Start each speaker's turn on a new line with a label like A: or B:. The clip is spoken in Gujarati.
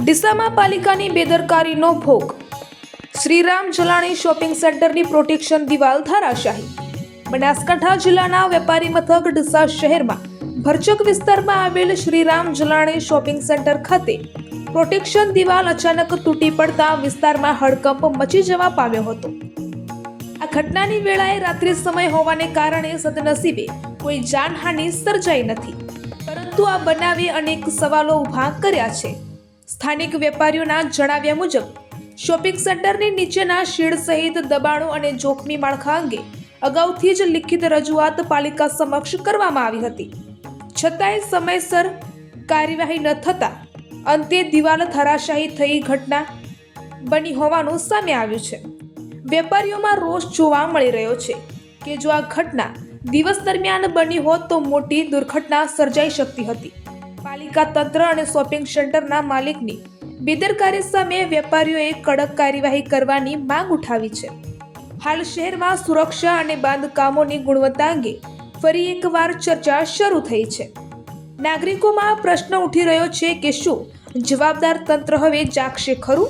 A: ડીસામાં પાલિકાની બેદરકારીનો ભોગ। શ્રીરામ જલાણી શોપિંગ સેન્ટરની પ્રોટેક્શન દિવાલ ધરાશાયી। બનાસકાંઠા જિલ્લાના વેપારી મથક ડીસા શહેરમાં ભરચક વિસ્તારમાં આવેલ શ્રીરામ જલાણી શોપિંગ સેન્ટર ખાતે પ્રોટેક્શન દિવાલ અચાનક તૂટી પડતા વિસ્તારમાં હડકંપ મચી જવા પામ્યો હતો। આ ઘટનાની વેળાએ રાત્રિ સમય હોવાને કારણે સદનસીબે કોઈ જાનહાનિ સર્જાઈ નથી, પરંતુ આ બનાવે અનેક સવાલો ઊભા કર્યા છે। સ્થાનિક વેપારીઓના જણાવ્યા મુજબ શોપિંગ સેન્ટરની નીચેના શેડ સહિત દબાણો અને જોખમી માળખા અંગે અગાઉથી જ લિખિત રજૂઆત પાલિકા સમક્ષ કરવામાં આવી હતી, છતાંય સમયસર કાર્યવાહી ન થતાં અંતે દિવાલ ધરાશાયી થઈ ઘટના બની હોવાનું સામે આવ્યું છે। વેપારીઓમાં રોષ જોવા મળી રહ્યો છે કે જો આ ઘટના દિવસ દરમિયાન બની હોત તો મોટી દુર્ઘટના સર્જાઈ શકતી હતી। પાલિકા તંત્ર અને શોપિંગ સેન્ટરના માલિકની બેદરકારી સામે વેપારીઓએ કડક કાર્યવાહી કરવાની માંગ ઉઠાવી છે। હાલ શહેરમાં સુરક્ષા અને બાંધકામોની ગુણવત્તા અંગે ફરી એકવાર ચર્ચા શરૂ થઈ છે। નાગરિકોમાં પ્રશ્ન ઉઠી રહ્યો છે કે શું જવાબદાર તંત્ર હવે જાગશે ખરું?